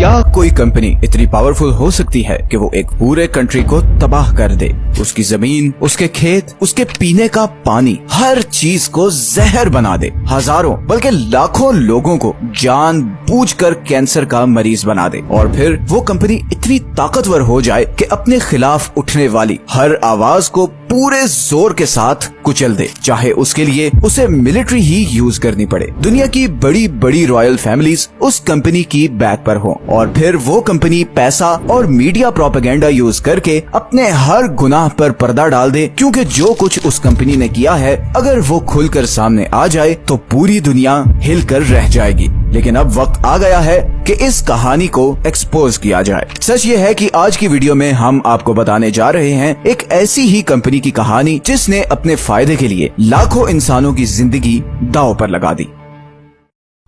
क्या कोई कंपनी इतनी पावरफुल हो सकती है कि वो एक पूरे कंट्री को तबाह कर दे? उसकी जमीन, उसके खेत, उसके पीने का पानी, हर चीज को जहर बना दे, हजारों बल्कि लाखों लोगों को जानबूझकर कैंसर का मरीज बना दे, और फिर वो कंपनी इतनी ताकतवर हो जाए कि अपने खिलाफ उठने वाली हर आवाज को पूरे जोर के साथ कुचल दे, चाहे उसके लिए उसे मिलिट्री ही यूज करनी पड़े। दुनिया की बड़ी बड़ी रॉयल फैमिलीज उस कंपनी की बैक पर हो, और फिर वो कंपनी पैसा और मीडिया प्रोपेगेंडा यूज करके अपने हर गुनाह पर पर्दा डाल दे, क्योंकि जो कुछ उस कंपनी ने किया है अगर वो खुलकर सामने आ जाए तो पूरी दुनिया हिलकर रह जाएगी। लेकिन अब वक्त आ गया है कि इस कहानी को एक्सपोज किया जाए। सच ये है कि आज की वीडियो में हम आपको बताने जा रहे हैं एक ऐसी ही कंपनी की कहानी जिसने अपने फायदे के लिए लाखों इंसानों की जिंदगी दांव पर लगा दी।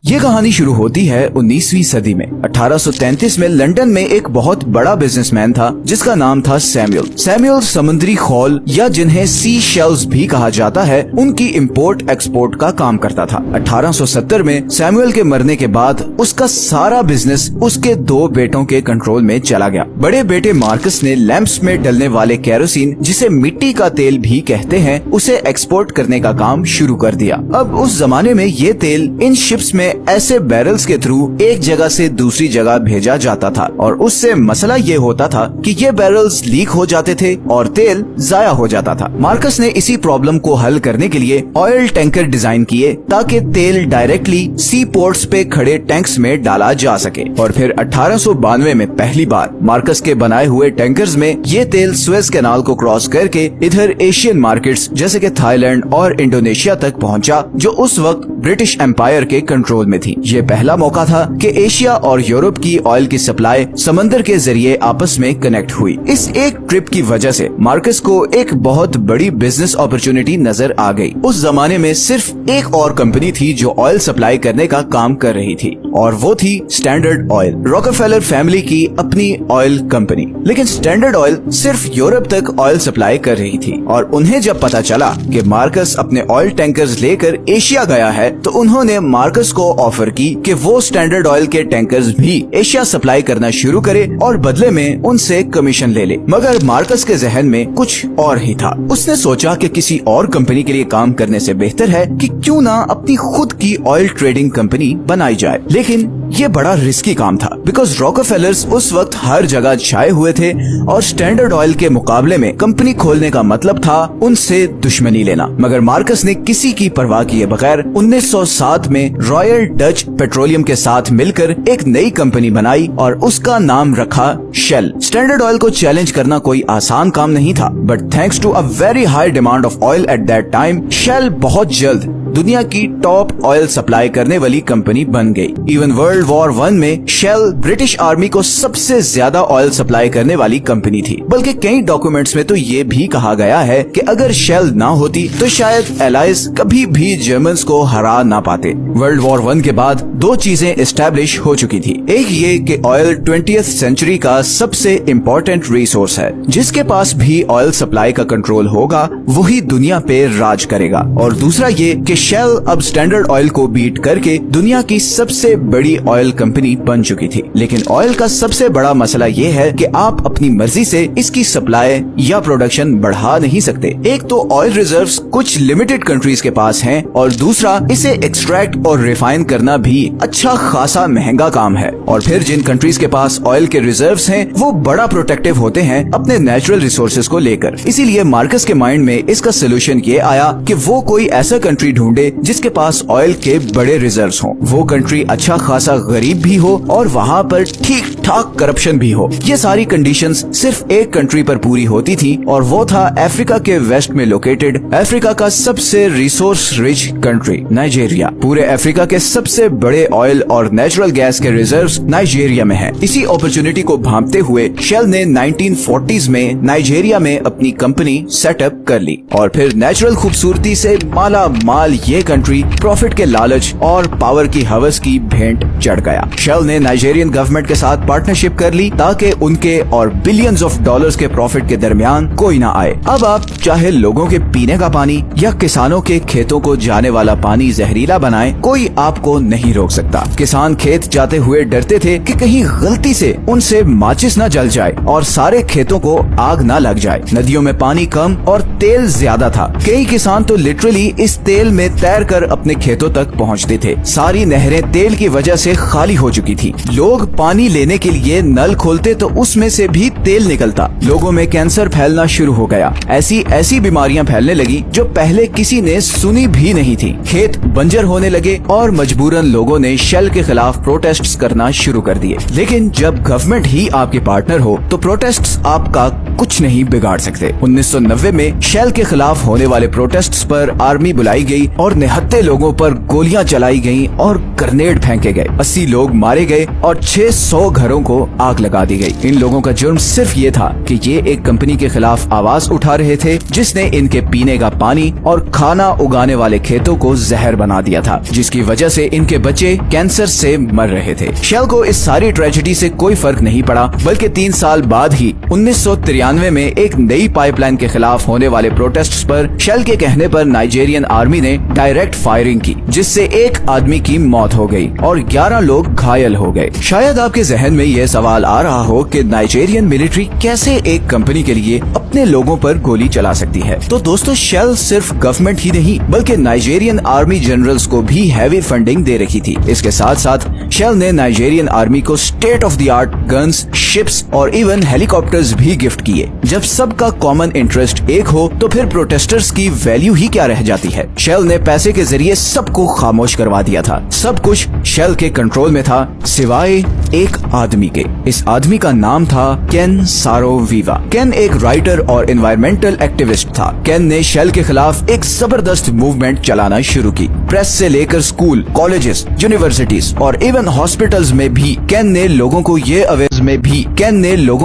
ये कहानी शुरू होती है 19वीं सदी में। 1833 में लंदन में एक बहुत बड़ा बिजनेसमैन था जिसका नाम था सैमुअल। सैमुअल समुद्री खौल या जिन्हें सी शेल्स भी कहा जाता है, उनकी इंपोर्ट एक्सपोर्ट का काम करता था। 1870 में सैमुअल के मरने के बाद उसका सारा बिजनेस उसके दो बेटों के कंट्रोल में चला गया। बड़े बेटे मार्कस ने लैंप्स में डलने वाले केरोसिन, जिसे मिट्टी का तेल भी कहते हैं, उसे एक्सपोर्ट करने का काम शुरू कर दिया। अब उस जमाने में ये तेल इन शिप्स में ऐसे बैरल्स के थ्रू एक जगह से दूसरी जगह भेजा जाता था, और उससे मसला ये होता था कि ये बैरल्स लीक हो जाते थे और तेल जाया हो जाता था। मार्कस ने इसी प्रॉब्लम को हल करने के लिए ऑयल टैंकर डिजाइन किए ताकि तेल डायरेक्टली सी पोर्ट्स पे खड़े टैंक्स में डाला जा सके। और फिर 1892 में पहली बार मार्कस के बनाए हुए टैंकर्स में ये तेल सुएज कैनाल को क्रॉस करके इधर एशियन मार्केट्स जैसे कि थाईलैंड और इंडोनेशिया तक पहुंचा, जो उस वक्त ब्रिटिश एम्पायर के कंट्रोल में थी। ये पहला मौका था कि एशिया और यूरोप की ऑयल की सप्लाई समंदर के जरिए आपस में कनेक्ट हुई। इस एक ट्रिप की वजह से मार्कस को एक बहुत बड़ी बिजनेस अपॉर्चुनिटी नजर आ गई। उस जमाने में सिर्फ एक और कंपनी थी जो ऑयल सप्लाई करने का काम कर रही थी, और वो थी स्टैंडर्ड ऑयल, रॉकफेलर फैमिली की अपनी ऑयल कंपनी। लेकिन स्टैंडर्ड ऑयल सिर्फ यूरोप तक ऑयल सप्लाई कर रही थी, और उन्हें जब पता चला कि मार्कस अपने ऑयल टैंकर्स लेकर एशिया गया है, तो उन्होंने मार्कस को ऑफर की कि वो स्टैंडर्ड ऑयल के टैंकर्स भी एशिया सप्लाई करना शुरू करे और बदले में उनसे कमीशन ले ले। मगर मार्कस के जहन में कुछ और ही था। उसने सोचा कि किसी और कंपनी के लिए काम करने से बेहतर है कि क्यों ना अपनी खुद की ऑयल ट्रेडिंग कंपनी बनाई जाए। लेकिन ये बड़ा रिस्की काम था, बिकॉज रॉकफेलर्स उस वक्त हर जगह छाए हुए थे, और स्टैंडर्ड ऑयल के मुकाबले में कंपनी खोलने का मतलब था उनसे दुश्मनी लेना। मगर मार्कस ने किसी की परवाह किए बगैर 1907 में रॉयल डच पेट्रोलियम के साथ मिलकर एक नई कंपनी बनाई और उसका नाम रखा शेल। स्टैंडर्ड ऑयल को चैलेंज करना कोई आसान काम नहीं था, but thanks to a very high demand of oil at that time, Shell बहुत जल्द दुनिया की टॉप ऑयल सप्लाई करने वाली कंपनी बन गई। इवन वर्ल्ड वॉर 1 में शेल ब्रिटिश आर्मी को सबसे ज्यादा ऑयल सप्लाई करने वाली कंपनी थी। बल्कि कई डॉक्यूमेंट्स में तो ये भी कहा गया है कि अगर शेल ना होती तो शायद एलाइज कभी भी जर्मन्स को हरा ना पाते। वर्ल्ड वॉर 1 के बाद दो चीजें एस्टैब्लिश हो चुकी थी। एक ये कि ऑयल 20th सेंचुरी का सबसे इम्पोर्टेंट रिसोर्स है, जिसके पास भी ऑयल सप्लाई का कंट्रोल होगा वही दुनिया पे राज करेगा। और दूसरा ये कि शेल अब स्टैंडर्ड ऑयल को बीट करके दुनिया की सबसे बड़ी ऑयल कंपनी बन चुकी थी। लेकिन ऑयल का सबसे बड़ा मसला ये है कि आप अपनी मर्जी से इसकी सप्लाई या प्रोडक्शन बढ़ा नहीं सकते। एक तो ऑयल रिजर्व्स कुछ लिमिटेड कंट्रीज के पास हैं, और दूसरा इसे एक्सट्रैक्ट और रिफाइन करना भी अच्छा खासा महंगा काम है। और फिर जिन कंट्रीज के पास ऑयल के रिजर्व्स हैं, वो बड़ा प्रोटेक्टिव होते हैं अपने नेचुरल रिसोर्सेज को लेकर। इसीलिए मार्कस के माइंड में इसका सोल्यूशन ये आया कि वो कोई ऐसा कंट्री ढूंढे जिसके पास ऑयल के बड़े रिजर्व्स हों। वो कंट्री अच्छा खासा गरीब भी हो और वहाँ पर ठीक ठाक करप्शन भी हो। ये सारी कंडीशंस सिर्फ एक कंट्री पर पूरी होती थी, और वो था अफ्रीका के वेस्ट में लोकेटेड अफ्रीका का सबसे रिसोर्स रिच कंट्री नाइजीरिया। पूरे अफ्रीका के सबसे बड़े ऑयल और नेचुरल गैस के रिजर्व्स नाइजीरिया में हैं। इसी अपॉर्चुनिटी को भांपते हुए शेल ने 1940s में नाइजीरिया में अपनी कंपनी सेटअप कर ली, और फिर नेचुरल खूबसूरती से माला माल ये कंट्री प्रॉफिट के लालच और पावर की हवस की भेंट चढ़ गया। शेल ने नाइजीरियन गवर्नमेंट के साथ पार्टनरशिप कर ली ताकि उनके और बिलियंस ऑफ डॉलर्स के प्रॉफिट के दरमियान कोई ना आए। अब आप चाहे लोगों के पीने का पानी या किसानों के खेतों को जाने वाला पानी जहरीला बनाए, कोई आपको नहीं रोक सकता। किसान खेत जाते हुए डरते थे कि कहीं गलती से उनसे माचिस न जल जाए और सारे खेतों को आग न लग जाए। नदियों में पानी कम और तेल ज्यादा था। कई किसान तो लिटरली इस तेल में तैर कर अपने खेतों तक पहुंचते थे। सारी नहरें तेल की वजह से खाली हो चुकी थी। लोग पानी लेने के लिए नल खोलते तो उसमें से भी तेल निकलता। लोगों में कैंसर फैलना शुरू हो गया। ऐसी बीमारियां फैलने लगी जो पहले किसी ने सुनी भी नहीं थी। खेत बंजर होने लगे और मजबूरन लोगों ने शेल के खिलाफ प्रोटेस्ट्स करना शुरू कर दिए। लेकिन जब गवर्नमेंट ही आपके पार्टनर हो तो प्रोटेस्ट्स आपका कुछ नहीं बिगाड़ सकते। 1990 में शेल के खिलाफ होने वाले प्रोटेस्ट्स पर आर्मी बुलाई गई और निहत्थे लोगों पर गोलियां चलाई गईं और ग्रेनेड फेंके गए। 80 लोग मारे गए और 600 घरों को आग लगा दी गई। इन लोगों का जुर्म सिर्फ ये था कि ये एक कंपनी के खिलाफ आवाज उठा रहे थे जिसने इनके पीने का पानी और खाना उगाने वाले खेतों को जहर बना दिया था, जिसकी वजह से इनके बच्चे कैंसर से मर रहे थे। शेल को इस सारी ट्रेजेडी से कोई फर्क नहीं पड़ा, बल्कि 3 साल बाद ही 1993 में एक नई पाइपलाइन के खिलाफ होने वाले प्रोटेस्ट्स पर शेल के कहने पर नाइजीरियन आर्मी ने डायरेक्ट फायरिंग की, जिससे एक आदमी की मौत हो गई और 11 लोग घायल हो गए। शायद आपके जहन में ये सवाल आ रहा हो कि नाइजीरियन मिलिट्री कैसे एक कंपनी के लिए अपने लोगों पर गोली चला सकती है। तो दोस्तों, शेल सिर्फ गवर्नमेंट ही नहीं बल्कि नाइजीरियन आर्मी जनरल्स को भी हैवी फंडिंग दे रखी थी। इसके साथ साथ शेल ने नाइजीरियन आर्मी को state of the art guns, ships और इवन हेलीकॉप्टर्स भी गिफ्ट किए। जब सबका कॉमन इंटरेस्ट एक हो तो फिर प्रोटेस्टर्स की वैल्यू ही क्या रह जाती है। शेल ने पैसे के जरिए सबको खामोश करवा दिया था। सब कुछ शेल के कंट्रोल में था सिवाय एक आदमी के। इस आदमी का नाम था केन सारो-वीवा। केन एक राइटर और एनवायरमेंटल एक्टिविस्ट था। केन ने शेल के खिलाफ एक जबरदस्त मूवमेंट चलाना शुरू की। प्रेस से लेकर स्कूल, कॉलेजेस, यूनिवर्सिटीज और इवन हॉस्पिटल्स में भी केन ने लोगों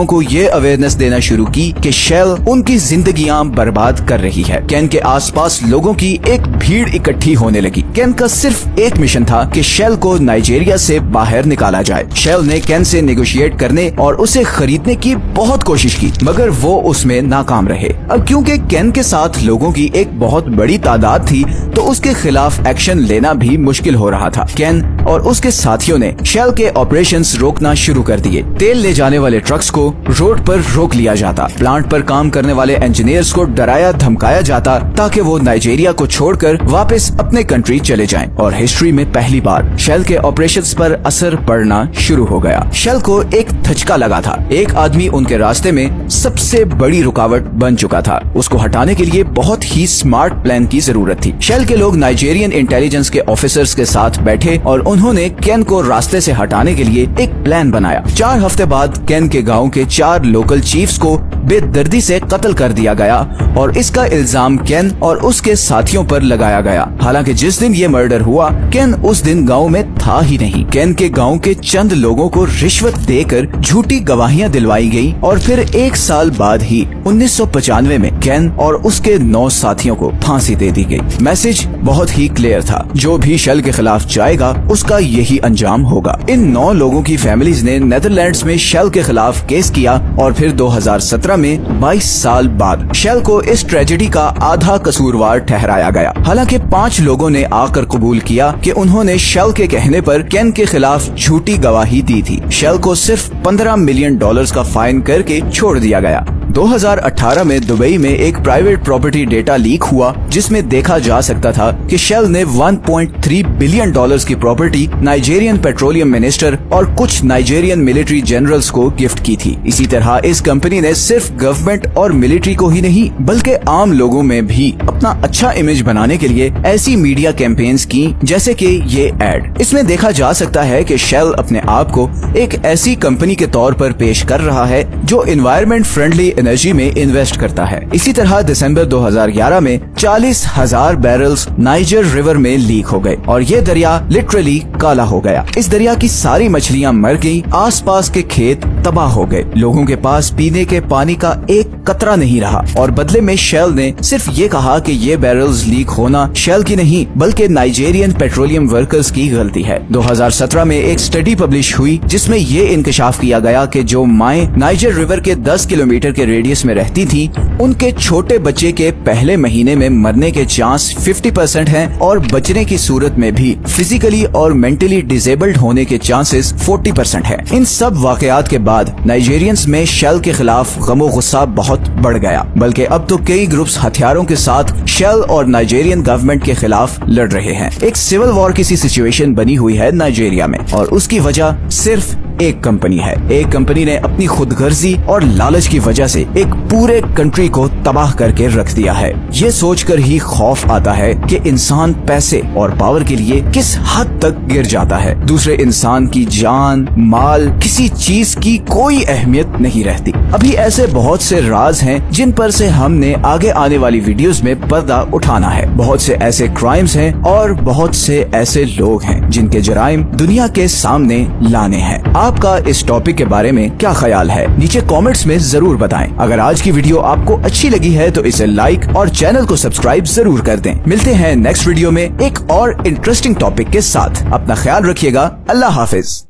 को ये अवेयरनेस देना शुरू की कि शेल उनकी जिंदगियां बर्बाद कर रही है। केन के आसपास लोगों की एक भीड़ इकट्ठी होने लगी। केन का सिर्फ एक मिशन था कि शेल को नाइजीरिया से बाहर निकाला जाए। शेल ने केन से नेगोशिएट करने और उसे खरीदने की बहुत कोशिश की, मगर वो उसमें नाकाम रहे। अब क्योंकि केन के साथ लोगों की एक बहुत बड़ी तादाद थी तो उसके खिलाफ एक्शन लेना भी मुश्किल हो रहा था। केन और उसके साथियों ने शेल के ऑपरेशंस रोकना शुरू कर दिए। तेल ले जाने वाले ट्रक्स को रोड पर रोक लिया जाता। प्लांट पर काम करने वाले इंजीनियर्स को डराया धमकाया जाता ताकि वो नाइजीरिया को छोड़कर वापस अपने कंट्री चले जाएं। और हिस्ट्री में पहली बार शेल के ऑपरेशंस पर असर पड़ना शुरू हो गया। शेल को एक धचका लगा था। एक आदमी उनके रास्ते में सबसे बड़ी रुकावट बन चुका था। उसको हटाने के लिए बहुत ही स्मार्ट प्लान की जरूरत थी। शेल के लोग नाइजीरियन इंटेलिजेंस के ऑफिसर्स के साथ बैठे और उन्होंने केन को रास्ते से हटाने के लिए एक प्लान बनाया। 4 हफ्ते बाद केन के गांव के 4 लोकल चीफ्स को बेदर्दी से कत्ल कर दिया गया और इसका इल्जाम केन और उसके साथियों पर लगाया गया। हालांकि जिस दिन ये मर्डर हुआ, केन उस दिन गांव में था ही नहीं। केन के गांव के चंद लोगों को रिश्वत देकर झूठी गवाहियां दिलवाई गई और फिर 1 साल बाद ही 1995 में केन और उसके 9 साथियों को फांसी दे दी गई। मैसेज बहुत ही क्लियर था, जो भी शेल के खिलाफ जाएगा उसका यही अंजाम होगा। इन 9 लोगों की फैमिलीज ने नेदरलैंड्स में शेल के खिलाफ केस किया और फिर 2017 में 22 साल बाद शेल को इस ट्रेजेडी का आधा कसूरवार ठहराया गया। हालांकि 5 लोगों ने आकर कबूल किया कि उन्होंने शेल के कहने पर केन के खिलाफ झूठी गवाही दी थी। शेल को सिर्फ $15 मिलियन का फाइन करके छोड़ दिया गया। 2018 में दुबई में एक प्राइवेट प्रॉपर्टी डेटा लीक हुआ जिसमें देखा जा सकता था कि शेल ने $1.3 बिलियन की प्रॉपर्टी नाइजीरियन पेट्रोलियम मिनिस्टर और कुछ नाइजीरियन मिलिट्री जनरल्स को गिफ्ट की थी। इसी तरह इस कंपनी ने सिर्फ गवर्नमेंट और मिलिट्री को ही नहीं बल्कि आम लोगों में भी अपना अच्छा इमेज बनाने के लिए ऐसी मीडिया कैंपेन्स की जैसे कि ये एड। इसमें देखा जा सकता है कि शेल अपने आप को एक ऐसी कंपनी के तौर पर पेश कर रहा है जो एनवायरमेंट फ्रेंडली एनर्जी में इन्वेस्ट करता है। इसी तरह दिसंबर 2011 में 40,000 बैरल्स नाइजर रिवर में लीक हो गए और ये दरिया लिटरली काला हो गया। इस दरिया की सारी मछलियां मर गईं, आसपास के खेत तबाह हो गए। लोगों के पास पीने के पानी का एक कतरा नहीं रहा और बदले में शेल ने सिर्फ ये कहा कि ये बैरल्स लीक होना शेल की नहीं बल्कि नाइजेरियन पेट्रोलियम वर्कर्स की गलती है। 2017 में एक स्टडी पब्लिश हुई जिसमें ये इंकशाफ किया गया कि जो माएं नाइजर रिवर के 10 किलोमीटर के रेडियस में रहती थी, उनके छोटे बच्चे के पहले महीने में मरने के चांस 50% हैं और बचने की सूरत में भी फिजिकली और मेंटली डिसेबल्ड होने के चांसेस 40% है। इन सब वाकयात के बाद नाइजेरियंस में शेल के खिलाफ गमो गुस्सा बहुत बढ़ गया, बल्कि अब तो कई ग्रुप्स हथियारों के साथ शेल और नाइजेरियन गवर्नमेंट के खिलाफ लड़ रहे हैं। एक सिविल वॉर की सी सिचुएशन बनी हुई है नाइजेरिया में और उसकी वजह सिर्फ एक कंपनी है। एक कंपनी ने अपनी खुदगर्जी और लालच की वजह से एक पूरे कंट्री को तबाह करके रख दिया है। ये सोचकर ही खौफ आता है कि इंसान पैसे और पावर के लिए किस हद तक गिर जाता है। दूसरे इंसान की जान, माल, किसी चीज की कोई अहमियत नहीं रहती। अभी ऐसे बहुत से राज हैं जिन पर से हमने आगे आने वाली वीडियोस में पर्दा उठाना है। बहुत से ऐसे क्राइम्स हैं और बहुत से ऐसे लोग हैं जिनके जराइम दुनिया के सामने लाने हैं। आपका इस टॉपिक के बारे में क्या ख्याल है? नीचे कमेंट्स में जरूर बताएं। अगर आज की वीडियो आपको अच्छी लगी है तो इसे लाइक और चैनल को सब्सक्राइब जरूर कर दें। मिलते हैं नेक्स्ट वीडियो में एक और इंटरेस्टिंग टॉपिक के साथ। अपना ख्याल रखिएगा। अल्लाह हाफिज।